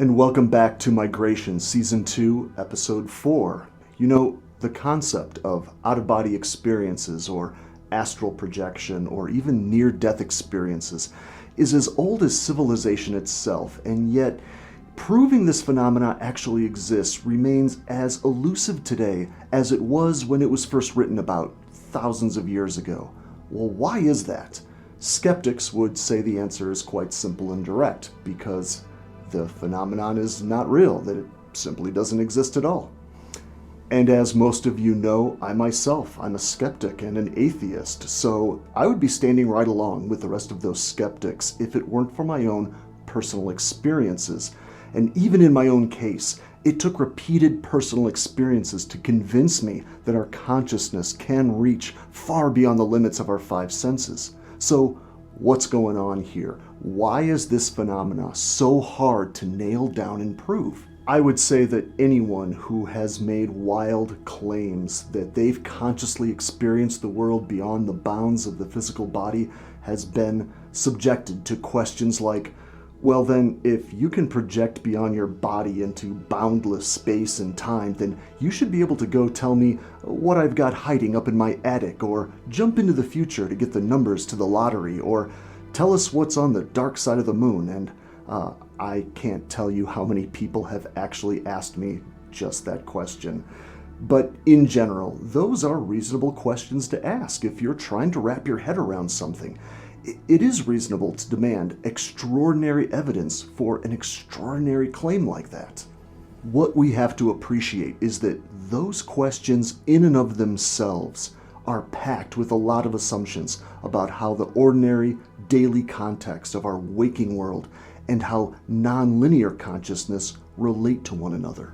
and welcome back to Migration, Season 2, Episode 4. You know, the concept of out-of-body experiences or astral projection or even near-death experiences is as old as civilization itself, and yet proving this phenomena actually exists remains as elusive today as it was when it was first written about thousands of years ago. Well, why is that? Skeptics would say the answer is quite simple and direct, because the phenomenon is not real, that it simply doesn't exist at all. And as most of you know, I'm a skeptic and an atheist, so I would be standing right along with the rest of those skeptics if it weren't for my own personal experiences. And even in my own case, it took repeated personal experiences to convince me that our consciousness can reach far beyond the limits of our five senses. So, what's going on here? Why is this phenomena so hard to nail down and prove? I would say that anyone who has made wild claims that they've consciously experienced the world beyond the bounds of the physical body has been subjected to questions like, well then, if you can project beyond your body into boundless space and time, then you should be able to go tell me what I've got hiding up in my attic, or jump into the future to get the numbers to the lottery, or tell us what's on the dark side of the moon. And I can't tell you how many people have actually asked me just that question. But in general, those are reasonable questions to ask if you're trying to wrap your head around something. It is reasonable to demand extraordinary evidence for an extraordinary claim like that. What we have to appreciate is that those questions in and of themselves are packed with a lot of assumptions about how the ordinary daily context of our waking world and how nonlinear consciousness relate to one another.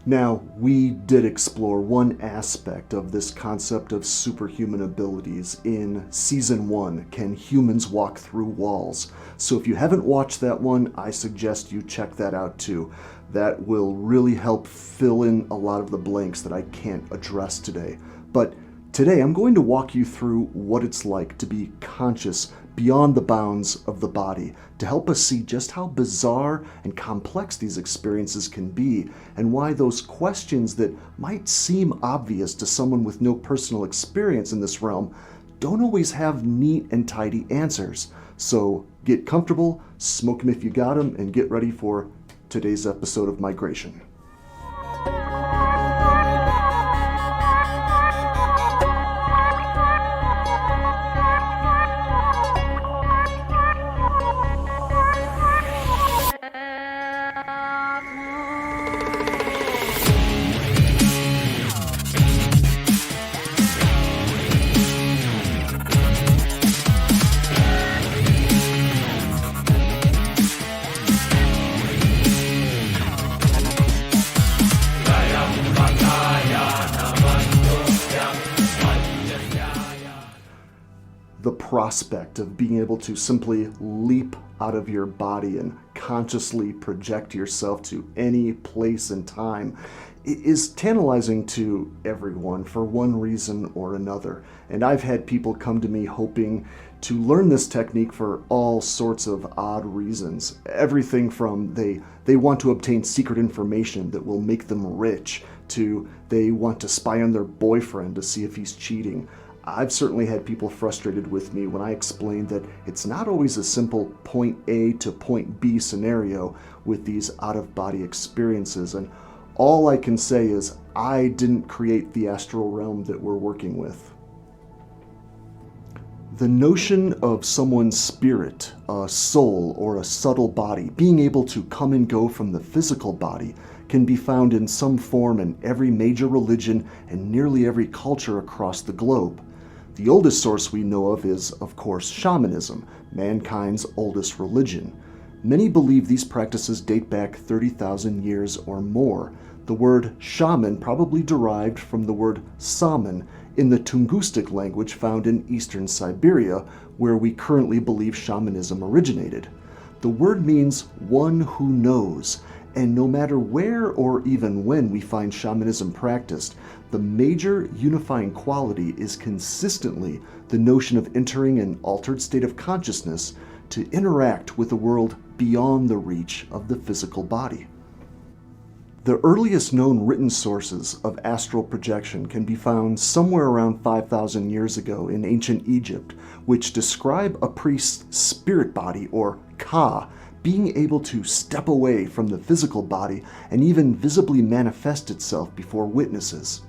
Now, we did explore one aspect of this concept of superhuman abilities in Season 1, Can Humans Walk Through Walls? So if you haven't watched that one, I suggest you check that out too. That will really help fill in a lot of the blanks that I can't address today. But today I'm going to walk you through what it's like to be conscious beyond the bounds of the body, to help us see just how bizarre and complex these experiences can be, and why those questions that might seem obvious to someone with no personal experience in this realm don't always have neat and tidy answers. So get comfortable, smoke them if you got them, and get ready for today's episode of Migration. The prospect of being able to simply leap out of your body and consciously project yourself to any place and time is tantalizing to everyone for one reason or another. And I've had people come to me hoping to learn this technique for all sorts of odd reasons. Everything from they want to obtain secret information that will make them rich, to they want to spy on their boyfriend to see if he's cheating. I've certainly had people frustrated with me when I explain that it's not always a simple point A to point B scenario with these out-of-body experiences, and all I can say is I didn't create the astral realm that we're working with. The notion of someone's spirit, a soul, or a subtle body being able to come and go from the physical body can be found in some form in every major religion and nearly every culture across the globe. The oldest source we know of is, of course, shamanism, mankind's oldest religion. Many believe these practices date back 30,000 years or more. The word shaman probably derived from the word saman in the Tungusic language found in eastern Siberia, where we currently believe shamanism originated. The word means one who knows, and no matter where or even when we find shamanism practiced, the major unifying quality is consistently the notion of entering an altered state of consciousness to interact with the world beyond the reach of the physical body. The earliest known written sources of astral projection can be found somewhere around 5,000 years ago in ancient Egypt, which describe a priest's spirit body, or ka, being able to step away from the physical body and even visibly manifest itself before witnesses.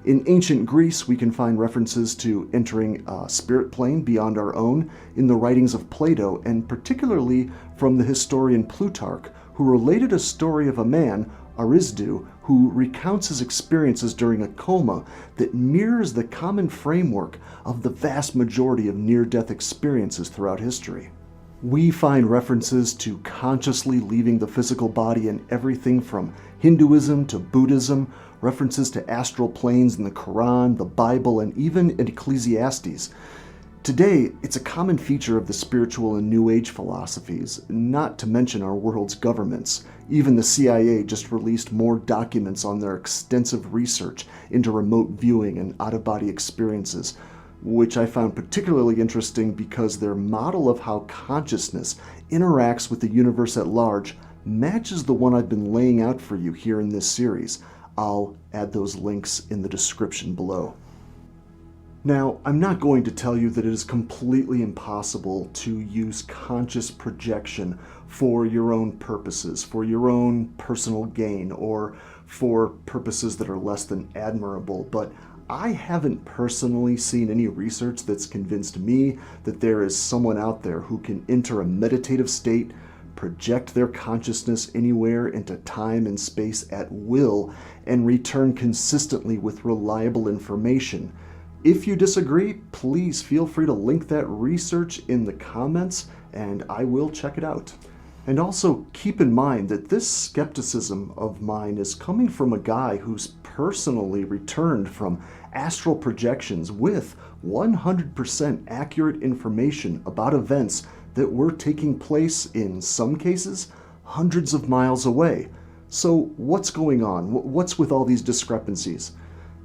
In ancient Greece, we can find references to entering a spirit plane beyond our own in the writings of Plato, and particularly from the historian Plutarch, who related a story of a man, Arisdu, who recounts his experiences during a coma that mirrors the common framework of the vast majority of near-death experiences throughout history. We find references to consciously leaving the physical body in everything from Hinduism to Buddhism, references to astral planes in the Quran, the Bible, and even in Ecclesiastes. Today, it's a common feature of the spiritual and New Age philosophies, not to mention our world's governments. Even the CIA just released more documents on their extensive research into remote viewing and out-of-body experiences, which I found particularly interesting because their model of how consciousness interacts with the universe at large matches the one I've been laying out for you here in this series. I'll add those links in the description below. Now, I'm not going to tell you that it is completely impossible to use conscious projection for your own purposes, for your own personal gain, or for purposes that are less than admirable, but I haven't personally seen any research that's convinced me that there is someone out there who can enter a meditative state, project their consciousness anywhere into time and space at will, and return consistently with reliable information. If you disagree, please feel free to link that research in the comments and I will check it out. And also keep in mind that this skepticism of mine is coming from a guy who's personally returned from astral projections with 100% accurate information about events that were taking place, in some cases, hundreds of miles away. So what's going on? What's with all these discrepancies?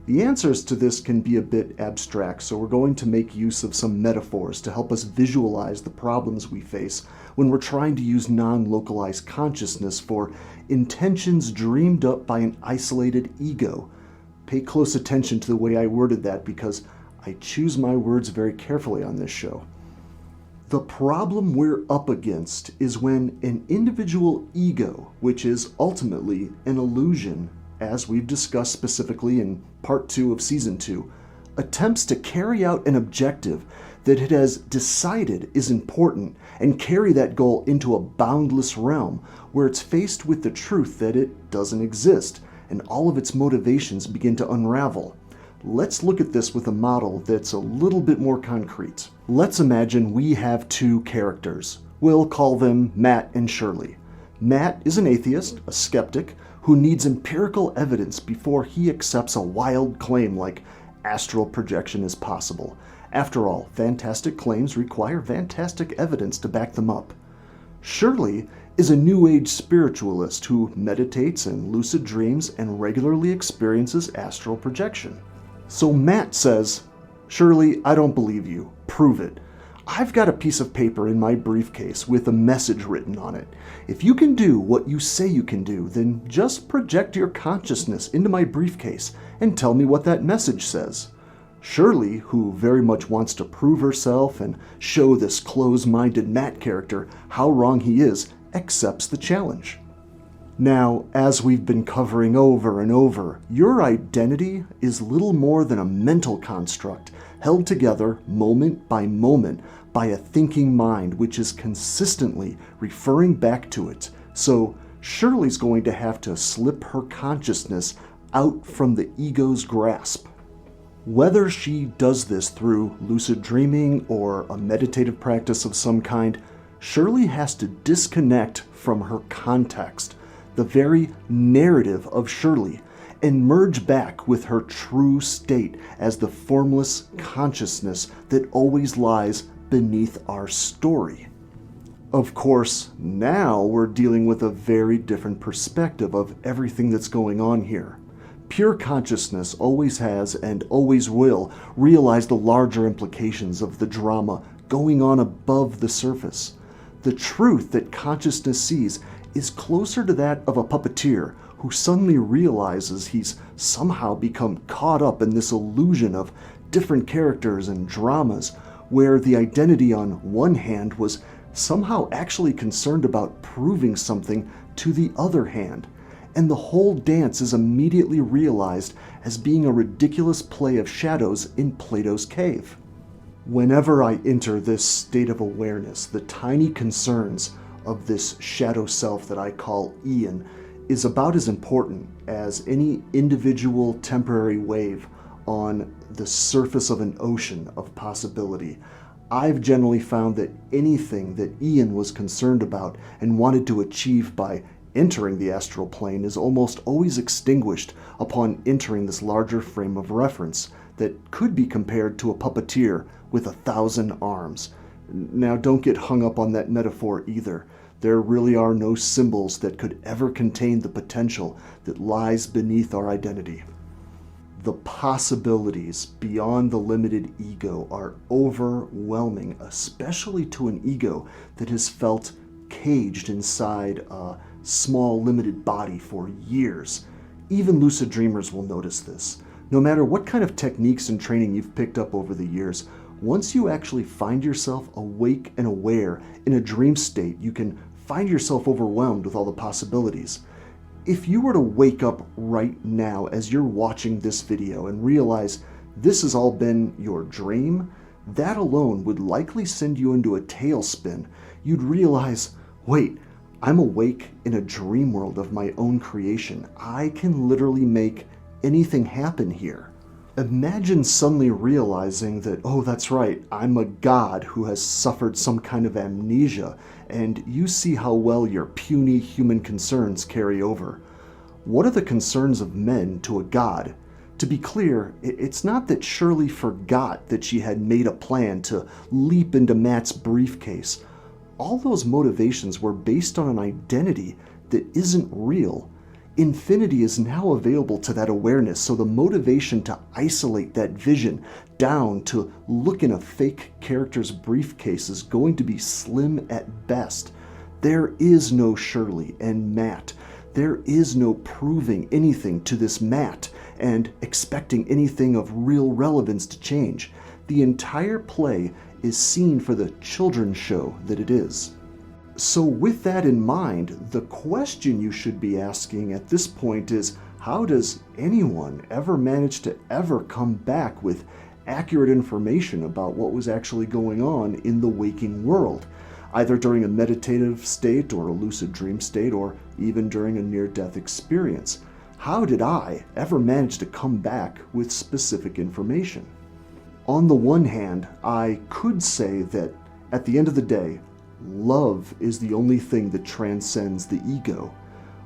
The answers to this can be a bit abstract, so we're going to make use of some metaphors to help us visualize the problems we face when we're trying to use non-localized consciousness for intentions dreamed up by an isolated ego. Pay close attention to the way I worded that because I choose my words very carefully on this show. The problem we're up against is when an individual ego, which is ultimately an illusion, as we've discussed specifically in part 2 of season 2, attempts to carry out an objective that it has decided is important and carry that goal into a boundless realm where it's faced with the truth that it doesn't exist and all of its motivations begin to unravel. Let's look at this with a model that's a little bit more concrete. Let's imagine we have two characters. We'll call them Matt and Shirley. Matt is an atheist, a skeptic, who needs empirical evidence before he accepts a wild claim like astral projection is possible. After all, fantastic claims require fantastic evidence to back them up. Shirley is a New Age spiritualist who meditates in lucid dreams and regularly experiences astral projection. So Matt says, "Shirley, I don't believe you. Prove it. I've got a piece of paper in my briefcase with a message written on it. If you can do what you say you can do, then just project your consciousness into my briefcase and tell me what that message says." Shirley, who very much wants to prove herself and show this close-minded Matt character how wrong he is, accepts the challenge. Now, as we've been covering over and over, your identity is little more than a mental construct held together moment by moment by a thinking mind which is consistently referring back to it. So Shirley's going to have to slip her consciousness out from the ego's grasp. Whether she does this through lucid dreaming or a meditative practice of some kind, Shirley has to disconnect from her context, the very narrative of Shirley, and merge back with her true state as the formless consciousness that always lies beneath our story. Of course, now we're dealing with a very different perspective of everything that's going on here. Pure consciousness always has and always will realize the larger implications of the drama going on above the surface. The truth that consciousness sees is closer to that of a puppeteer who suddenly realizes he's somehow become caught up in this illusion of different characters and dramas, where the identity on one hand was somehow actually concerned about proving something to the other hand, and the whole dance is immediately realized as being a ridiculous play of shadows in Plato's cave. Whenever I enter this state of awareness, the tiny concerns of this shadow self that I call Ian is about as important as any individual temporary wave on the surface of an ocean of possibility. I've generally found that anything that Ian was concerned about and wanted to achieve by entering the astral plane is almost always extinguished upon entering this larger frame of reference that could be compared to a puppeteer with 1,000 arms. Now, don't get hung up on that metaphor either. There really are no symbols that could ever contain the potential that lies beneath our identity. The possibilities beyond the limited ego are overwhelming, especially to an ego that has felt caged inside a small, limited body for years. Even lucid dreamers will notice this. No matter what kind of techniques and training you've picked up over the years, once you actually find yourself awake and aware in a dream state, you can find yourself overwhelmed with all the possibilities. If you were to wake up right now as you're watching this video and realize this has all been your dream, that alone would likely send you into a tailspin. You'd realize, wait, I'm awake in a dream world of my own creation. I can literally make anything happen here. Imagine suddenly realizing that, oh, that's right, I'm a god who has suffered some kind of amnesia, and you see how well your puny human concerns carry over. What are the concerns of men to a god? To be clear, it's not that Shirley forgot that she had made a plan to leap into Matt's briefcase. All those motivations were based on an identity that isn't real. Infinity is now available to that awareness, so the motivation to isolate that vision down to look in a fake character's briefcase is going to be slim at best. There is no Shirley and Matt. There is no proving anything to this Matt and expecting anything of real relevance to change. The entire play is seen for the children's show that it is. So with that in mind, the question you should be asking at this point is, how does anyone ever manage to ever come back with accurate information about what was actually going on in the waking world, either during a meditative state or a lucid dream state, or even during a near-death experience? How did I ever manage to come back with specific information? On the one hand, I could say that at the end of the day, love is the only thing that transcends the ego.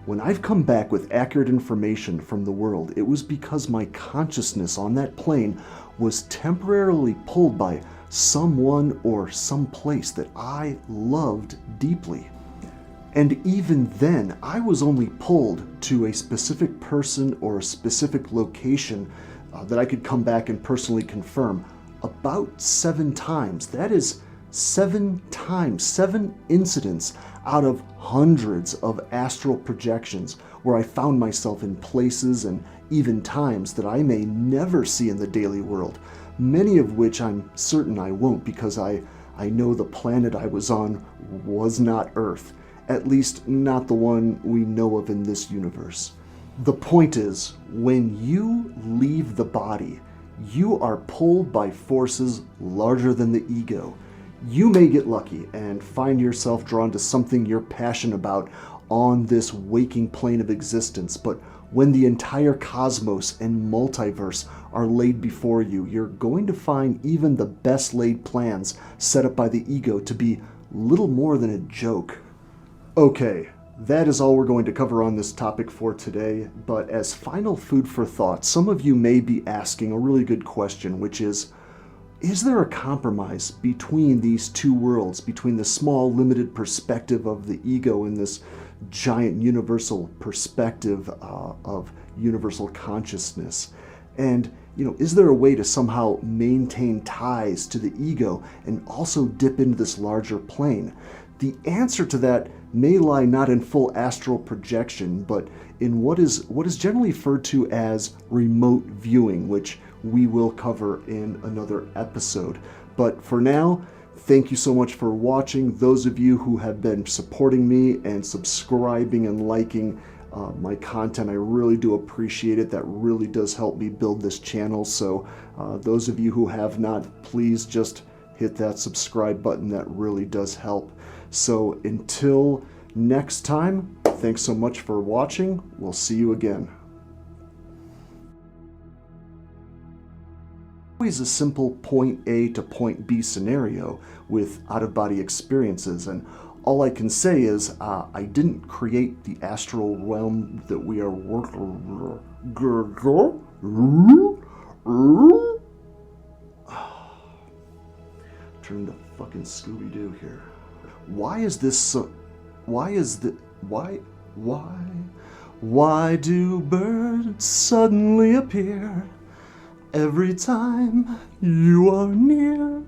When I've come back with accurate information from the world, it was because my consciousness on that plane was temporarily pulled by someone or some place that I loved deeply. And even then, I was only pulled to a specific person or a specific location that I could come back and personally confirm about 7 times. That is 7 times, 7 incidents out of hundreds of astral projections where I found myself in places and even times that I may never see in the daily world, many of which I'm certain I won't, because I know the planet I was on was not Earth, at least not the one we know of in this universe. The point is, when you leave the body, you are pulled by forces larger than the ego. You may get lucky and find yourself drawn to something you're passionate about on this waking plane of existence, but when the entire cosmos and multiverse are laid before you, you're going to find even the best laid plans set up by the ego to be little more than a joke. Okay, that is all we're going to cover on this topic for today, but as final food for thought, some of you may be asking a really good question, which is there a compromise between these two worlds, between the small, limited perspective of the ego and this giant universal perspective of universal consciousness? And, is there a way to somehow maintain ties to the ego and also dip into this larger plane? the answer to that may lie not in full astral projection, but in what is generally referred to as remote viewing, which we will cover in another episode. But for now, thank you so much for watching. Those of you who have been supporting me and subscribing and liking my content, I really do appreciate it. That really does help me build this channel. So those of you who have not, please just hit that subscribe button. That really does help. So until next time, thanks so much for watching. We'll see you again. Always a simple point A to point B scenario with out-of-body experiences, and all I can say is I didn't create the astral realm that we are working. Turn to fucking Scooby-Doo here. Why is this so? Why do birds suddenly appear every time you are near?